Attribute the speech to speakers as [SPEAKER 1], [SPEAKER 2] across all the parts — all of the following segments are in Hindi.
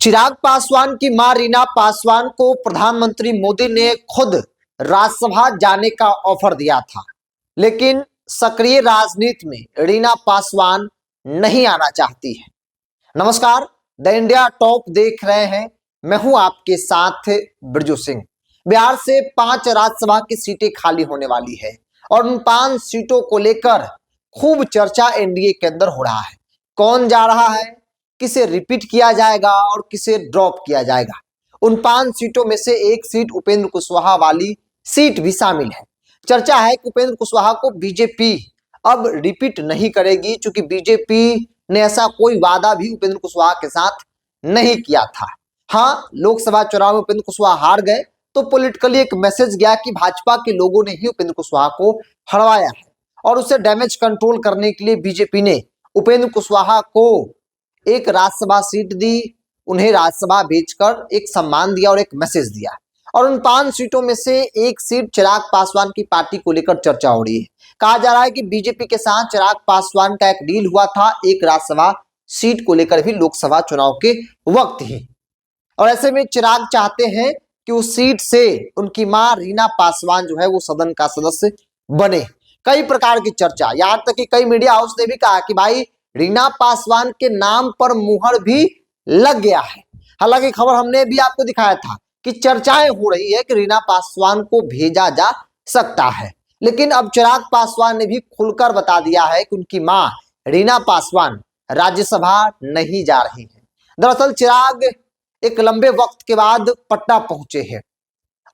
[SPEAKER 1] चिराग पासवान की मां रीना पासवान को प्रधानमंत्री मोदी ने खुद राज्यसभा जाने का ऑफर दिया था, लेकिन सक्रिय राजनीति में रीना पासवान नहीं आना चाहती है। नमस्कार, द इंडिया टॉप देख रहे हैं। मैं हूं आपके साथ बिरजू सिंह। बिहार से 5 राज्यसभा की सीटें खाली होने वाली है और उन 5 सीटों को लेकर खूब चर्चा एनडीए के अंदर हो रहा है। कौन जा रहा है, किसे रिपीट किया जाएगा और किसे ड्रॉप किया जाएगा। उन 5 सीटों में से एक सीट उपेंद्र कुशवाहा वाली सीट भी शामिल है। चर्चा है कि उपेंद्र कुशवाहा को बीजेपी अब रिपीट नहीं करेगी, क्योंकि बीजेपी ने ऐसा कोई वादा भी उपेंद्र कुशवाहा के साथ नहीं किया था। हाँ, लोकसभा चुनाव में उपेंद्र कुशवाहा हार गए तो पॉलिटिकली एक मैसेज गया कि भाजपा के लोगों ने ही उपेंद्र कुशवाहा को हरवाया है और उसे डैमेज कंट्रोल करने के लिए बीजेपी ने उपेंद्र कुशवाहा को एक राज्यसभा सीट दी, उन्हें राज्यसभा भेजकर एक सम्मान दिया और एक मैसेज दिया। और उन 5 सीटों में से एक सीट चिराग पासवान की पार्टी को लेकर चर्चा हो रही है। कहा जा रहा है कि बीजेपी के साथ चिराग पासवान का एक डील हुआ था एक राज्यसभा सीट को लेकर भी लोकसभा चुनाव के वक्त ही। और ऐसे में चिराग चाहते हैं कि उस सीट से उनकी मां रीना पासवान जो है वो सदन का सदस्य बने। कई प्रकार की चर्चा, यहां तक कि कई मीडिया हाउस ने भी कहा कि भाई रीना पासवान के नाम पर मुहर भी लग गया है। हालांकि खबर हमने भी आपको दिखाया था कि चर्चाएं हो रही है कि रीना पासवान को भेजा जा सकता है, लेकिन अब चिराग पासवान ने भी खुलकर बता दिया है कि उनकी मां रीना पासवान राज्यसभा नहीं जा रही है। दरअसल चिराग एक लंबे वक्त के बाद पटना पहुंचे हैं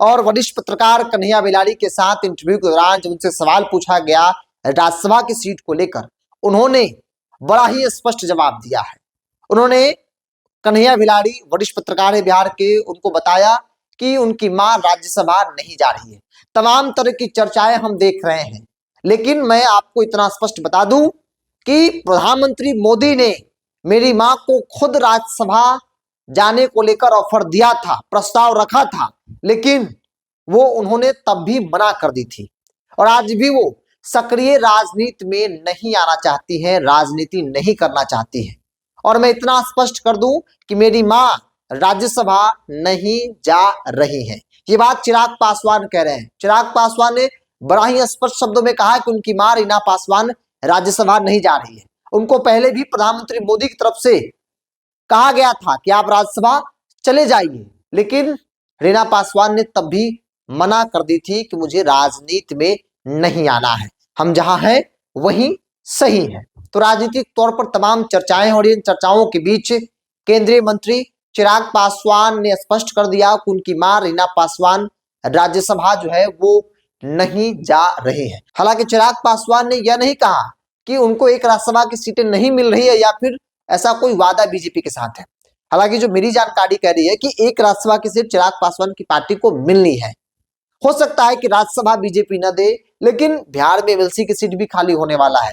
[SPEAKER 1] और वरिष्ठ पत्रकार कन्हैया बेलारी के साथ इंटरव्यू के दौरान जब उनसे सवाल पूछा गया राज्यसभा की सीट को लेकर, उन्होंने बड़ा ही स्पष्ट जवाब दिया है। उन्होंने कन्हैया बेलारी वरिष्ठ पत्रकार है बिहार के, उनको बताया कि उनकी मां राज्यसभा नहीं जा रही है। तमाम तरह की चर्चाएं हम देख रहे हैं, लेकिन मैं आपको इतना स्पष्ट बता दूं कि प्रधानमंत्री मोदी ने मेरी मां को खुद राज्यसभा जाने को लेकर ऑफर दिया था, प्रस्ताव रखा था, लेकिन वो उन्होंने तब भी मना कर दी थी और आज भी वो सक्रिय राजनीति में नहीं आना चाहती है, राजनीति नहीं करना चाहती है। और मैं इतना स्पष्ट कर दूं कि मेरी मां राज्यसभा नहीं जा रही है। ये बात चिराग पासवान कह रहे हैं। चिराग पासवान ने बड़ा ही स्पष्ट शब्दों में कहा कि उनकी मां रीना पासवान राज्यसभा नहीं जा रही है। उनको पहले भी प्रधानमंत्री मोदी की तरफ से कहा गया था कि आप राज्यसभा चले जाइए, लेकिन रीना पासवान ने तब भी मना कर दी थी कि मुझे राजनीति में नहीं आना है, हम जहां हैं वहीं सही है। तो राजनीतिक तौर पर तमाम चर्चाएं हो रही हैं। चर्चाओं के बीच केंद्रीय मंत्री चिराग पासवान ने स्पष्ट कर दिया कि उनकी मां रीना पासवान राज्यसभा जो है वो नहीं जा रही है। हालांकि चिराग पासवान ने यह नहीं कहा कि उनको एक राज्यसभा की सीटें नहीं मिल रही है या फिर ऐसा कोई वादा बीजेपी के साथ है। हालांकि जो मेरी जानकारी कह रही है कि एक राज्यसभा की सीट चिराग पासवान की पार्टी को मिलनी है। हो सकता है कि राज्यसभा बीजेपी न दे, लेकिन बिहार में एमएलसी की सीट भी खाली होने वाला है,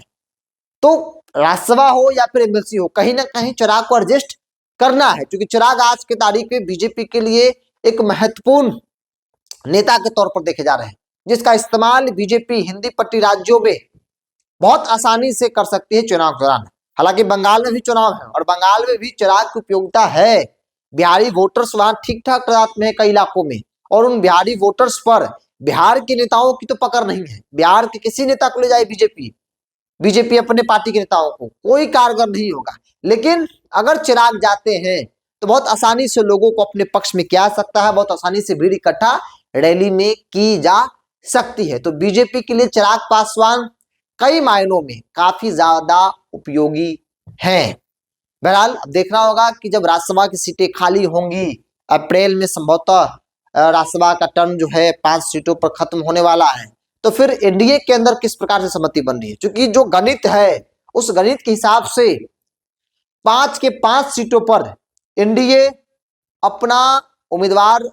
[SPEAKER 1] तो राज्यसभा हो या फिर एमएलसी हो, कहीं ना कहीं चिराग को एडजस्ट करना है, क्योंकि चिराग आज के तारीख में बीजेपी के लिए एक महत्वपूर्ण नेता के तौर पर देखे जा रहे हैं, जिसका इस्तेमाल बीजेपी हिंदी पट्टी राज्यों में बहुत आसानी से कर सकती है चुनाव के दौरान। हालांकि बंगाल में भी चुनाव है और बंगाल में भी चिराग की उपयोगिता है। बिहारी वोटर्स वहां ठीक ठाक तादाद में है कई इलाकों में, और उन बिहारी वोटर्स पर बिहार के नेताओं की तो पकड़ नहीं है। बिहार के किसी नेता को ले जाए बीजेपी अपने पार्टी के नेताओं को, कोई कारगर नहीं होगा। लेकिन अगर चिराग जाते हैं तो बहुत आसानी से लोगों को अपने पक्ष में किया सकता है, बहुत आसानी से भीड़ इकट्ठा रैली में की जा सकती है। तो बीजेपी के लिए चिराग पासवान कई मायनों में काफी ज्यादा उपयोगी हैं। बहरहाल अब देखना होगा कि जब राज्यसभा की सीटें खाली होंगी अप्रैल में, संभवतः राज्यसभा का टर्म जो है 5 सीटों पर खत्म होने वाला है, तो फिर एनडीए के अंदर किस प्रकार से सहमति बन रही है। क्योंकि जो गणित है उस गणित के हिसाब से 5 के 5 सीटों पर एनडीए अपना उम्मीदवार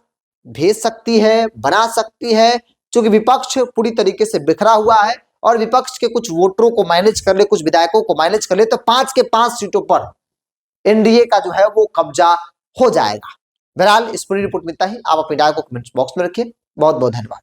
[SPEAKER 1] भेज सकती है, बना सकती है, क्योंकि विपक्ष पूरी तरीके से बिखरा हुआ है और विपक्ष के कुछ वोटरों को मैनेज कर ले, कुछ विधायकों को मैनेज कर ले, तो 5 के 5 सीटों पर एनडीए का जो है वो कब्जा हो जाएगा। बहरहाल इस पूरी रिपोर्ट में इतना ही। आप अपनी राय को कमेंट बॉक्स में रखिए। बहुत बहुत धन्यवाद।